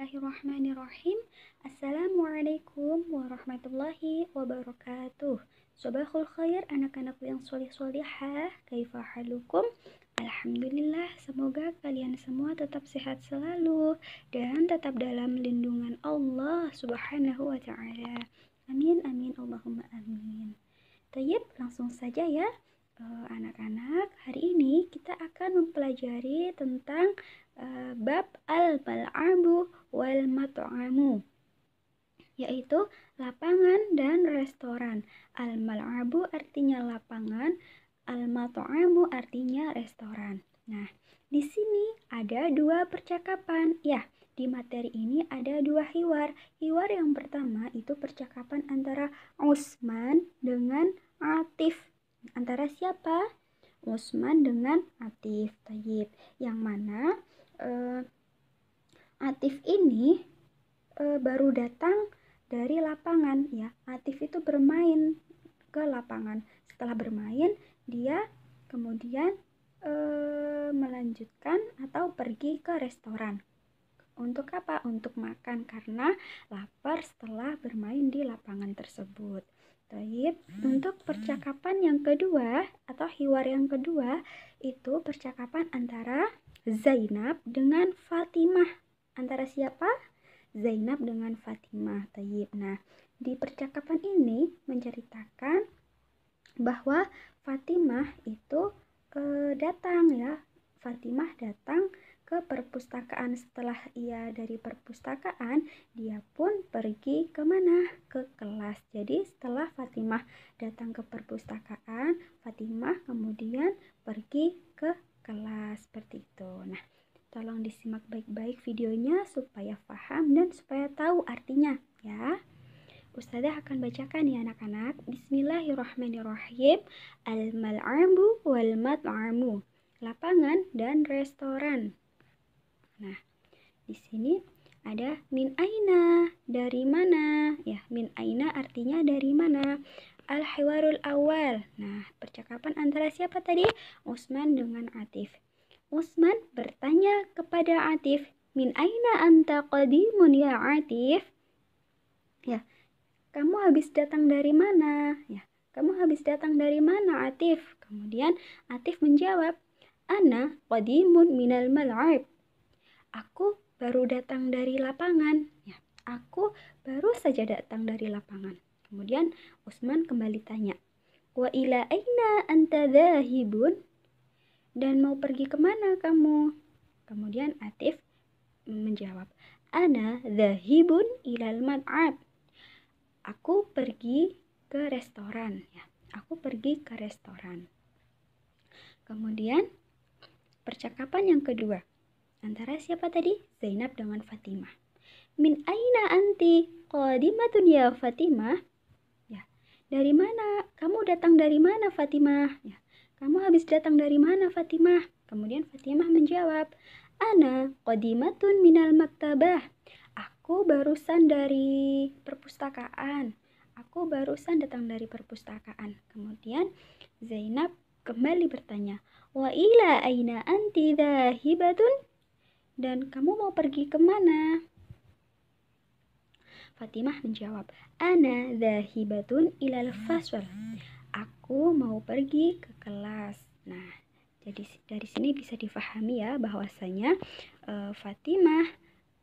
Bismillahirrahmanirrahim. Assalamualaikum warahmatullahi wabarakatuh. Sobahul khair anak-anakku yang solih-solihah. Kaifa halukum? Alhamdulillah, semoga kalian semua tetap sehat selalu dan tetap dalam lindungan Allah subhanahu wa ta'ala. Amin, amin, Allahumma amin. Tayyib, langsung saja ya. Anak-anak, hari ini kita akan mempelajari tentang bab al-mal'abu wal mat'amu, yaitu lapangan dan restoran. Al-mal'abu artinya lapangan, al-mat'amu artinya restoran. Nah, di sini ada dua percakapan. Ya, di materi ini ada dua hiwar. Hiwar yang pertama itu percakapan antara Utsman dengan Atif. Antara siapa? Utsman dengan Atif. Tayyib. Yang mana Atif ini baru datang dari lapangan ya. Atif itu bermain ke lapangan. Setelah bermain, dia kemudian melanjutkan atau pergi ke restoran. Untuk apa? Untuk makan karena lapar setelah bermain di lapangan tersebut. Taib. Untuk percakapan yang kedua atau hiwar yang kedua itu percakapan antara Zainab dengan Fatimah. Antara siapa? Zainab dengan Fatimah. Taib. Nah, di percakapan ini menceritakan bahwa Fatimah itu datang ya. Fatimah datang ke perpustakaan. Setelah ia dari perpustakaan, dia pun pergi kemana? Ke kelas. Jadi setelah Fatimah datang ke perpustakaan, Fatimah kemudian pergi ke kelas. Seperti itu. Nah, tolong disimak baik-baik videonya supaya paham dan supaya tahu artinya ya. Ustazah akan bacakan ya anak-anak. Bismillahirrahmanirrahim. Al-mal'abu wal mat'amu. Lapangan dan restoran. Nah, di sini ada min aina, dari mana? Ya, min aina artinya dari mana? Al-hiwarul awal. Nah, percakapan antara siapa tadi? Utsman dengan Atif. Utsman bertanya kepada Atif, min aina anta qadimun ya Atif? Ya, kamu habis datang dari mana? Ya, kamu habis datang dari mana Atif? Kemudian Atif menjawab, ana qadimun minal mal'ab. Aku baru datang dari lapangan. Ya, aku baru saja datang dari lapangan. Kemudian Utsman kembali tanya, wa ila aina anta dhahibun? Dan mau pergi kemana kamu? Kemudian Atif menjawab, ana dhahibun ilal mat'ab. Aku pergi ke restoran. Ya, aku pergi ke restoran. Kemudian percakapan yang kedua. Antara siapa tadi? Zainab dengan Fatimah. Min aina anti qadimatun ya Fatimah? Ya, dari mana? Kamu datang dari mana Fatimah? Ya, kamu habis datang dari mana Fatimah? Kemudian Fatimah menjawab, ana qadimatun minal maktabah. Aku barusan dari perpustakaan. Aku barusan datang dari perpustakaan. Kemudian Zainab kembali bertanya, wa ila aina anti dhahibatun? Dan kamu mau pergi kemana? Fatimah menjawab, ana dhahibatun ilal faswal. Aku mau pergi ke kelas. Nah, jadi dari sini bisa difahami ya bahwasanya Fatimah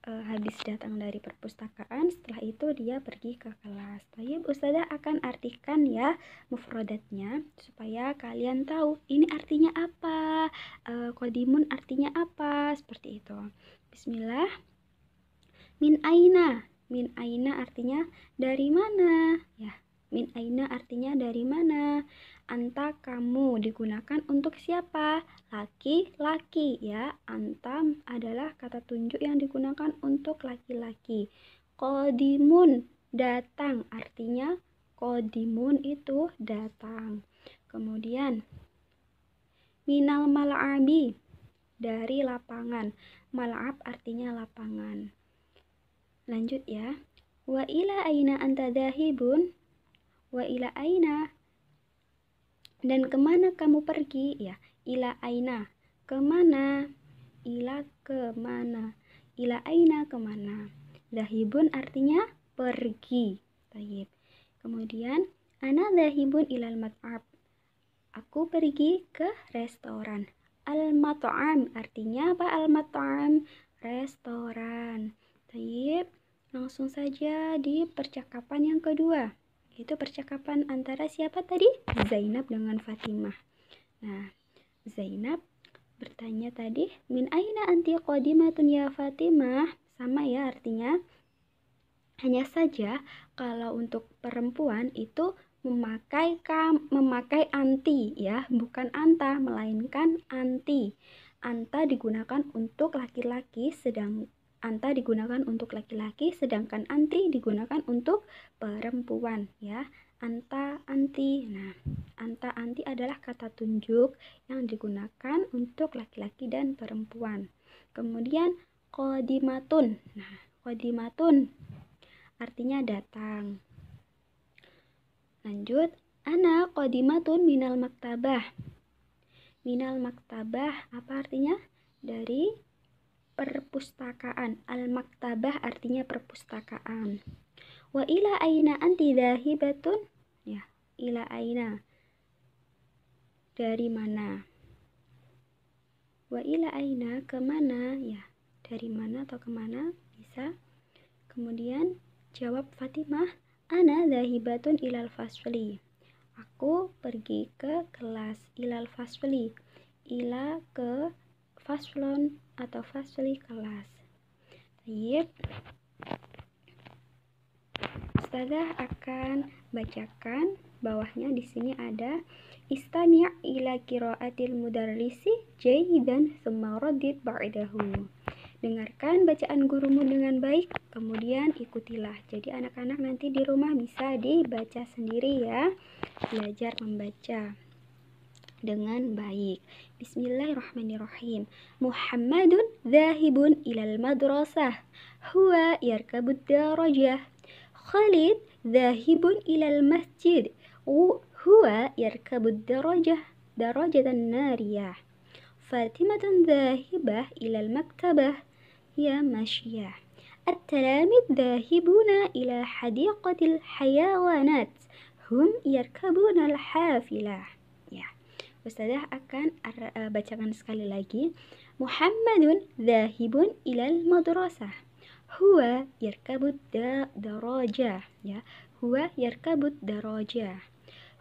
habis datang dari perpustakaan, setelah itu dia pergi ke kelas. Tayyib, Ustazah akan artikan ya mufradatnya supaya kalian tahu ini artinya apa, qadimun artinya apa, seperti itu. Bismillah. Min aina. Min aina artinya dari mana? Ya, min aina artinya dari mana? Anta kamu digunakan untuk siapa? Laki-laki ya. Antam adalah kata tunjuk yang digunakan untuk laki-laki. Qadimun datang artinya qadimun itu datang. Kemudian minal mal'abi dari lapangan. Mal'ab artinya lapangan. Lanjut ya. Wa ila aina anta dhahibun? Wa ila aina. Dan kemana kamu pergi? Ya, ila aina. Kemana? Ila kemana? ila aina kemana. Dhahibun artinya pergi. Tayyib. Kemudian ana dhahibun ilal mat'ab. Aku pergi ke restoran. Al-mat'am artinya apa? Al-mat'am restoran. Tayyib. Langsung saja di percakapan yang kedua. Itu percakapan antara siapa tadi? Zainab dengan Fatimah. Nah, Zainab bertanya tadi, min aina anti qadimatun ya Fatimah? Sama ya artinya. Hanya saja kalau untuk perempuan itu memakai anti ya, bukan anta melainkan anti. Anta digunakan untuk laki-laki sedangkan anti digunakan untuk perempuan ya. Anta, anti. Nah, anta, anti adalah kata tunjuk yang digunakan untuk laki-laki dan perempuan. Kemudian qadimatun. Nah, qadimatun artinya datang. Lanjut, ana qadimatun minal maktabah. Minal maktabah apa artinya? Dari perpustakaan. Al-maktabah artinya perpustakaan. Wa ila aina anti dhahibatun? Ya, ila aina. Dari mana? Wa ila aina kemana? Ya, dari mana atau kemana? Bisa. Kemudian jawab Fatimah, ana dhahibatun ilal fasli. Aku pergi ke kelas. Ilal fasli. Ila ke faslon atau fasli kelas. Baik. Ustazah akan bacakan bawahnya. Di sini ada istami' ila qiraatil mudarrisi jayidan tsumma raddid ba'dahu. Dengarkan bacaan gurumu dengan baik, kemudian ikutilah. Jadi anak-anak nanti di rumah bisa dibaca sendiri ya. Belajar membaca dengan baik. Bismillahirrahmanirrahim. Muhammadun dhahibun ilal madrasah. Huwa yarkabud darajah. Khalid dhahibun ilal masjid. Huwa yarkabud darajatan nariyah. Fatimatun dhahibah ilal maktabah. Ya masyiyah. التلاميذ ذاهبون إلى حديقة الحيوانات. هم يركبون الحافلة. Ya, Ustazah akan bacakan sekali lagi. Muhammadun dhahibun ilal madrasah. Huwa yarkabud darajah. Ya, huwa yarkabud darajah.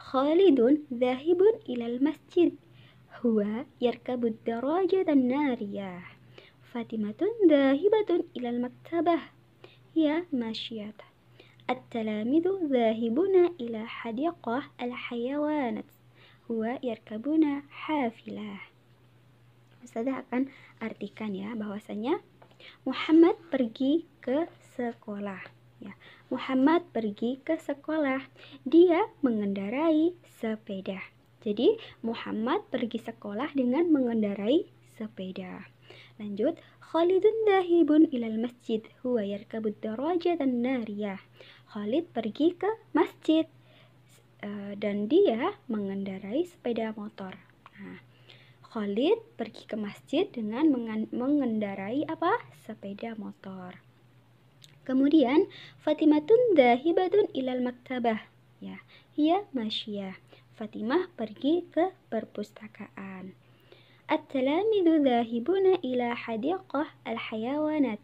Khalidun dhahibun ilal masjid. Huwa yarkabud darajatan nariyah. Fatimatun dhahibatun ilal maktabah. Ya masyiyat. At-talamidu dhahibuna ila hadiqah al-hayawanat. Huwa yarkabuna hafilah. Ustazah akan artikan ya bahwasanya Muhammad pergi ke sekolah. Ya, Muhammad pergi ke sekolah. Dia mengendarai sepeda. Jadi Muhammad pergi sekolah dengan mengendarai sepeda. Lanjut, Khalidun dhahibun ilal masjid. Huwa yarkabud darajatan nariyah. Khalid pergi ke masjid dan dia mengendarai sepeda motor. Nah, Khalid pergi ke masjid dengan mengendarai apa? Sepeda motor. Kemudian Fatimatun dhahibatun ilal maktabah. Ya, hiya masyiyah. Fatimah pergi ke perpustakaan. At-talamidu dhahibuna ila hadiqah al-hayawanat.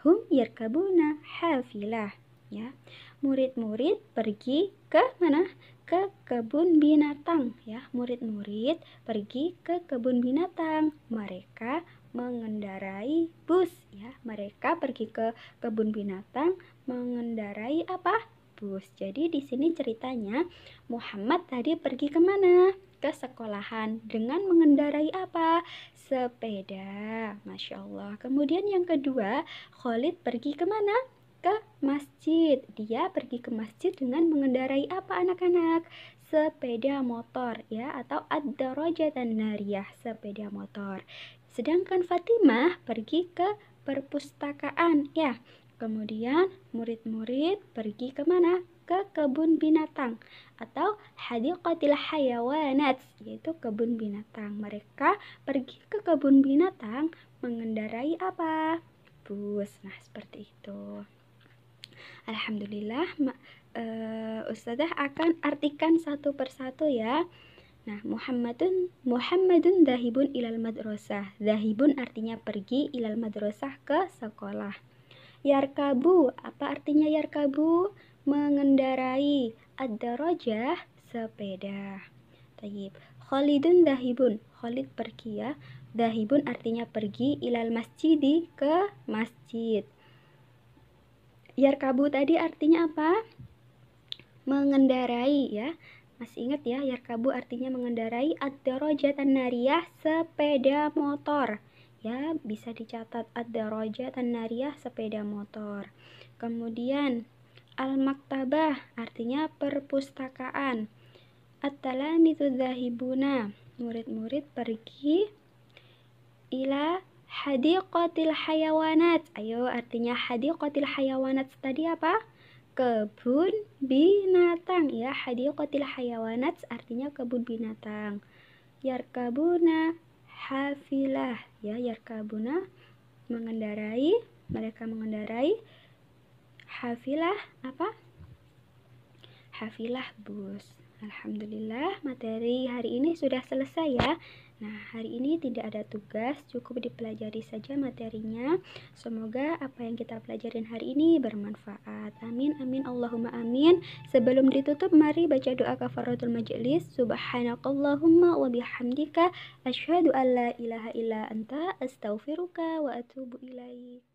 Hum yarkabuna hafilah. Ya, murid-murid pergi ke mana? Ke kebun binatang. Ya, murid-murid pergi ke kebun binatang. Mereka mengendarai bus. Ya, mereka pergi ke kebun binatang mengendarai apa? Bus. Jadi di sini ceritanya Muhammad tadi pergi kemana? Ke sekolahan dengan mengendarai apa? Sepeda. Masya Allah. Kemudian yang kedua, Khalid pergi kemana? Ke masjid. Dia pergi ke masjid dengan mengendarai apa anak-anak? Sepeda motor ya, atau ad-darajatan nariyah, sepeda motor. Sedangkan Fatimah pergi ke perpustakaan ya. Kemudian murid-murid pergi kemana? Ke kebun binatang atau hadiqatil hayawanat, yaitu kebun binatang. Mereka pergi ke kebun binatang mengendarai apa? bus. Nah, seperti itu. Alhamdulillah, Ustazah akan artikan satu persatu ya. Nah, Muhammadun dahibun ilal madrasah. Dahibun artinya pergi, ilal madrasah ke sekolah. Yarkabu, apa artinya yarkabu? Mengendarai. Ad-darajah, sepeda. Tayyib. Khalidun dahibun. Khalid pergi ya. Dahibun artinya pergi, ilal masjidi, ke masjid. Yarkabu tadi artinya apa? Mengendarai ya. Masih ingat ya, yarkabu artinya mengendarai. Ad-darajatan nariyah, sepeda motor. Ya, bisa dicatat ad-darajatan nariyah, sepeda motor. Kemudian al-maktabah artinya perpustakaan. At-talamizu dzahibuna, murid-murid pergi ila hadiqatil hayawanat. Ayo, artinya hadiqatil hayawanat tadi apa? Kebun binatang ya. Hadiqatil hayawanat artinya kebun binatang. Yarkabuna hafilah ya. Yarkabuna mengendarai, mereka mengendarai. Hafilah apa? Hafilah bus. Alhamdulillah, materi hari ini sudah selesai ya. Nah, hari ini tidak ada tugas, cukup dipelajari saja materinya. Semoga apa yang kita pelajarin hari ini bermanfaat. Amin, amin, Allahumma amin. Sebelum ditutup, mari baca doa kafaratul majelis. Subhanakallahumma wa bihamdika asyhadu an la ilaha illa anta astaghfiruka wa atubu ilaik.